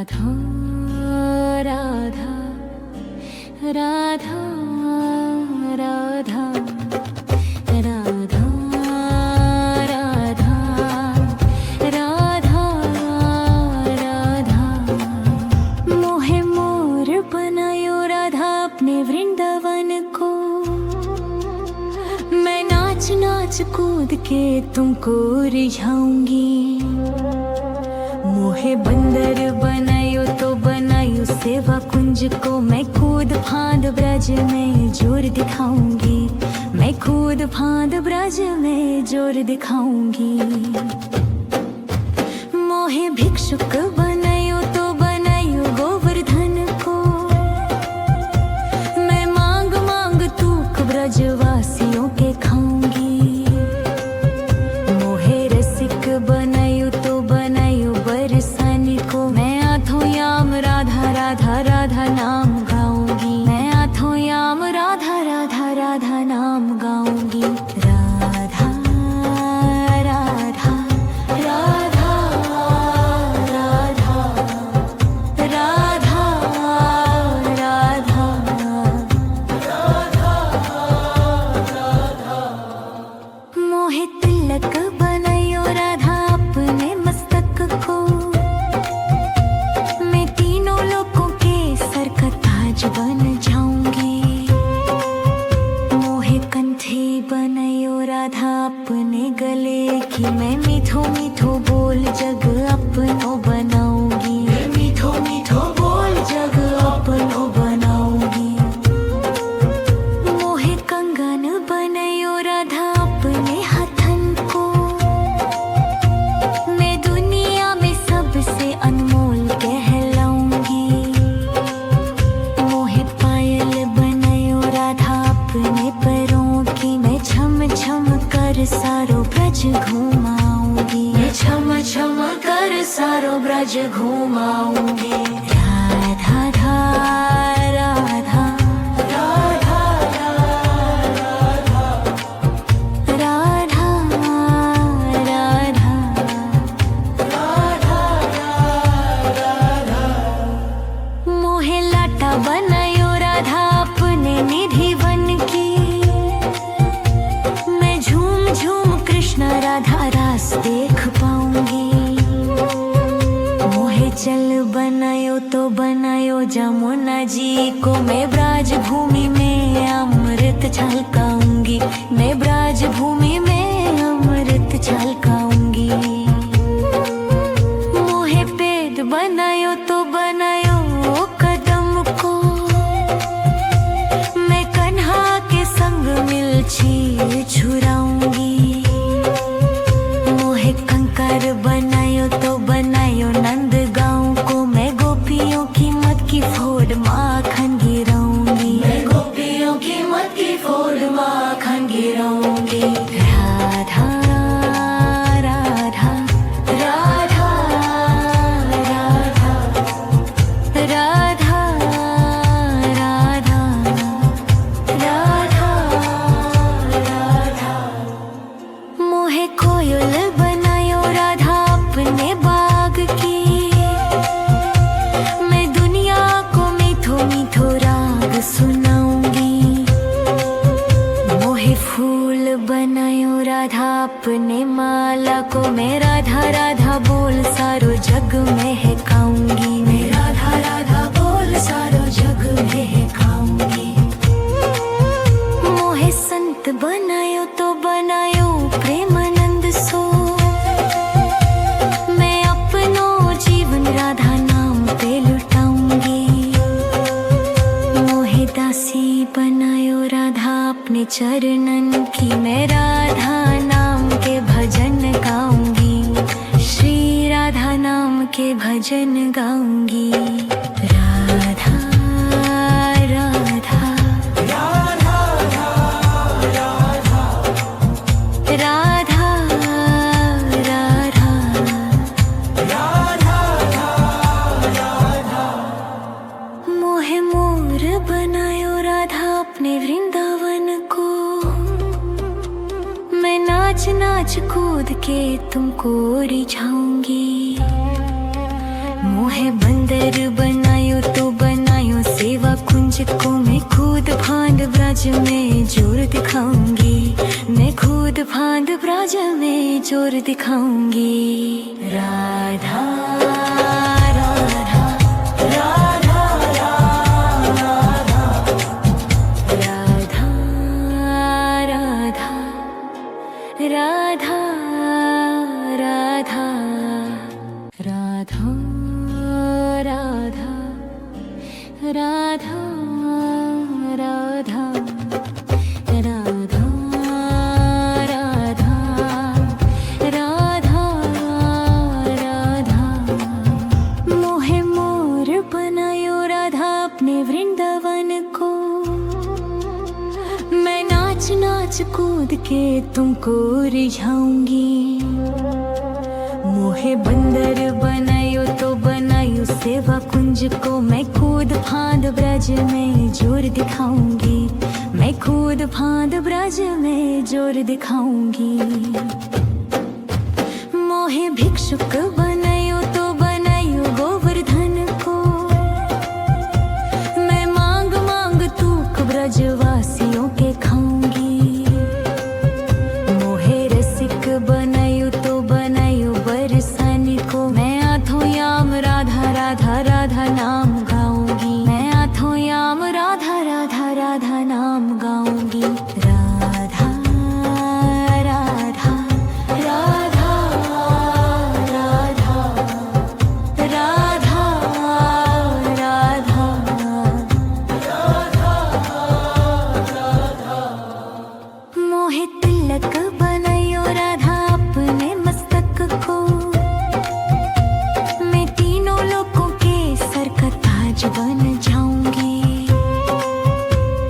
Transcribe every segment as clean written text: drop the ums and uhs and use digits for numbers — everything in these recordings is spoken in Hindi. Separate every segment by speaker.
Speaker 1: राधा राधा राधा राधा राधा राधा राधा राधा मोहे मोर बनायो राधा अपने वृंदावन को। मैं नाच नाच कूद के तुमको रिझाऊंगी। मोहे बंदर बनायो तो बनायो सेवा कुंज को। मैं कूद फांद ब्रज में जोर दिखाऊंगी। मैं कूद फांद ब्रज में जोर दिखाऊंगी। मोहे भिक्षुक बनायो तो बनायो गोवर्धन को। मैं मांग मांग तूक ब्रजवासियों के खाऊंगी। मोहे रसिक बनायो तो बनायो बरसाने को। मैं आठों याम राधा राधा राधा नाम गाऊंगी। मैं आठों याम राधा राधा राधा नाम गाऊंगी। राधा राधा राधा राधा राधा राधा मोहे तिलक बनायो राधा अपने मस्तक को। मैं तीनों लोगों के सर का ताज बन जाऊंगी। मोहे कंठी बनायो राधा अपने गले की। मैं मीठो मीठो बोल जग अपनो बनाऊंगी। मैं मीठो मीठो बोल जग अपनो बनाऊंगी। मोहे कंगन बनायो राधा अपने हाथन को। मैं दुनिया में सबसे अनमोल कहलाऊंगी। मोहे पायल बनायो राधा अपने पैरों की। मैं छम छम कर सारो ब्रज घुमाऊंगी। मैं छम छम कर सारो ब्रज घुमाऊंगी। राधा राधा राधा राधा राधा मोहे लाटा बनायो राधा अपने निधि बन की। मैं झूम झूम कृष्ण राधा रास देख पाऊंगी। मोहे जल बनायो तो बनायो जमुना जी को। मैं ब्राज भूमि में अमृत छलकाऊंगी। मैं ब्राज भूमि में अमृत छलकाऊंगी। मोहे पेड़ बनायो तो बनायो कदम को। मैं कन्हा के संग मिलछी छुराऊंगी। मोहे कंकर बनायो तो बनायो नंद गाँव को। मैं गोपियों की मत की फोड़ माखन गिराऊंगी। मैं गोपियों की मत की फोड़ माखन गिराऊंगी। राधा राधा राधा राधा राधा राधा राधा मोहे कोयल बनायो राधा अपने बाग की। मैं दुनिया को मीठो मीठो राग सुनाऊंगी। मोहे फूल बनायो राधा अपने माला को। मैं राधा राधा बोल सारो जग महकाऊंगी। मैं राधा राधा बोल सारो जग महकाऊंगी। मोहे संत बनायो तो बनायो प्रेमानंद सो। मैं अपनो जीवन राधा नाम पे लुटाऊंगी। मोहे दासी बनायो राधा अपने चरणन की। मैं राधा नाम के भजन गाऊंगी। श्री राधा नाम के भजन गाऊंगी। राधा राधा राधा राधा मोहे मोर बनायो राधा अपने वृंदावन को। मैं नाच नाच कूद के तुमको रिझाऊंगी। मोहे मोहे बंदर बनायो तो बनायो सेवा कुंज को मैं खुद फांद ब्रज में जोर दिखाऊंगी, मैं खुद फांद ब्रज में जोर दिखाऊंगी। राधा राधा राधा राधा राधा राधा राधा राधा राधा राधा राधा राधा राधा राधा राधा मोहे मोर बनायो राधा अपने वृंदावन को, मैं नाच नाच कूद के तुमको रिझाऊंगी। मोहे बंदर बनायो तो बनायो सेवा कुंज को मैं खुद फांद ब्रज में जोर दिखाऊंगी, मैं खुद फांद ब्रज में जोर दिखाऊंगी। मोहे भिक्षुक बनायो तो बनायो गोवर्धन को, मैं मांग मांग तूक ब्रजवासियों के खाऊंगी। मोहे रसिक बनायो तो बनायो बरसाने को, मैं आठों याम राधा राधा राधा नाम गाऊंगी, मैं आठों याम राधा राधा राधा नाम गाऊंगी। राधा राधा राधा राधा राधा राधा मोहे तिलक बनायो राधा अपने मस्तक को, मैं तीनों लोगों के सर का ताज बन जाऊंगी।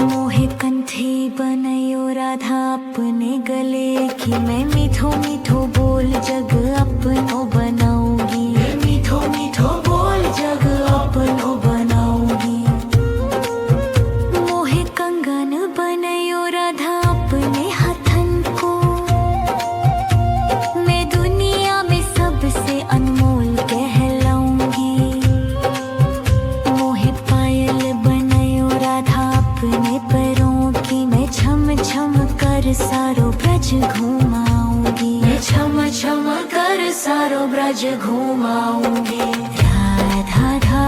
Speaker 1: मोहे कंठी बनायो राधा अपने गले की, मैं मीठो मीठो बोल जग अपनो बनाऊंगी, मैं मीठो मीठो बोल जग अपनो बनाऊंगी। मोहे कंगन बनायो राधा अपने हाथन को, मैं दुनिया में सबसे अनमोल कहलाऊंगी। मोहे पायल बनायो राधा अपने पैरों की, मैं छम छम कर सारो ब्रज घुमाऊंगी, मैं छम छम कर सारो ब्रज घुमाऊंगी। राधा राधा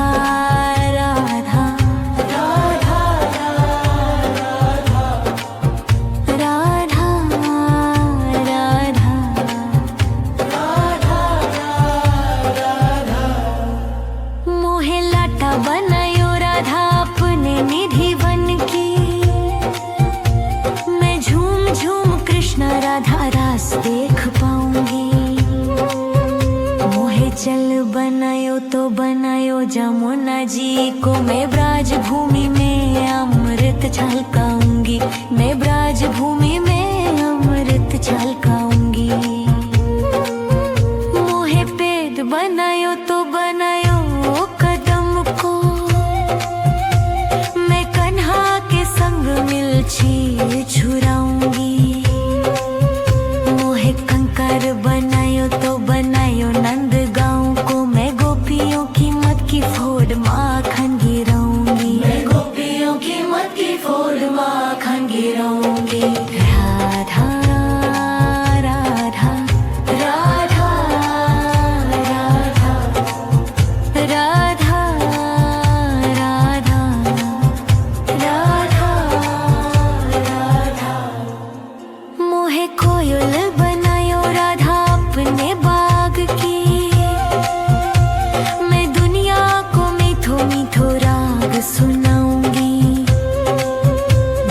Speaker 1: राधा राधा राधा मोहे लाटा बनायो राधा अपने निधि बन की, मैं झूम झूम कृष्ण राधा रास देख पाऊंगी। मोहे जल बनायो तो बनायो जमुना जी को, मैं ब्राज भूमि में अमृत छलकाऊंगी, मैं ब्राज भूमि में अमृत छलकाऊंगी। मोहे पेड़ बनायो तो बनायो कदम को, मैं कन्हा के संग मिलछी छुराऊंगी। मोहे कंकर बनायो तो बनायो नंद गाँव को, मैं गोपियों की मत की फोड़ माखन गिराऊंगी, मैं गोपियों की मत की फोड़ माखन गिराऊंगी। राधा राधा राधा राधा राधा राधा राधा मोहे कोयल बनायो राधा अपने बाग की, मैं दुनिया को मीठो मीठो राग सुनाऊंगी।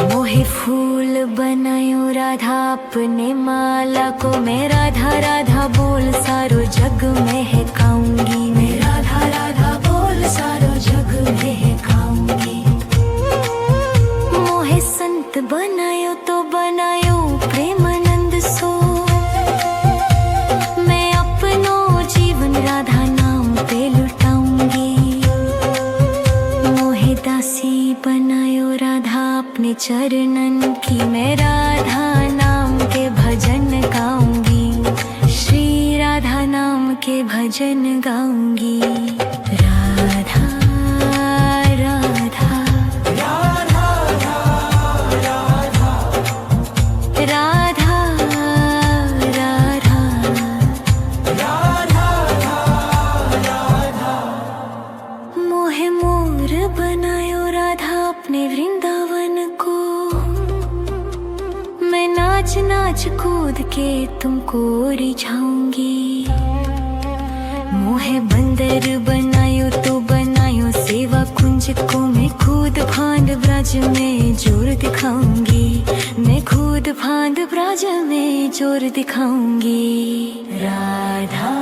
Speaker 1: मोहे फूल बनायो राधा अपने माला को, मैं राधा राधा बोल सारो जग महकाऊंगी, मैं राधा राधा बोल सारो जग महकाऊंगी। मोहे संत बनायो तो बनायो प्रेमानंद सो, मैं अपनो जीवन राधा नाम पे लुटाऊंगी। मोहे दासी बनायो राधा अपने चरणन की, मैं राधा नाम के भजन गाऊंगी, श्री राधा नाम के भजन गाऊंगी। तुमको रिझाऊंगी। मोहे बंदर बनायो तो बनायो सेवा कुंज को मैं खुद फांद ब्रज में जोर दिखाऊंगी। मैं खुद फांद ब्रज में जोर दिखाऊंगी। राधा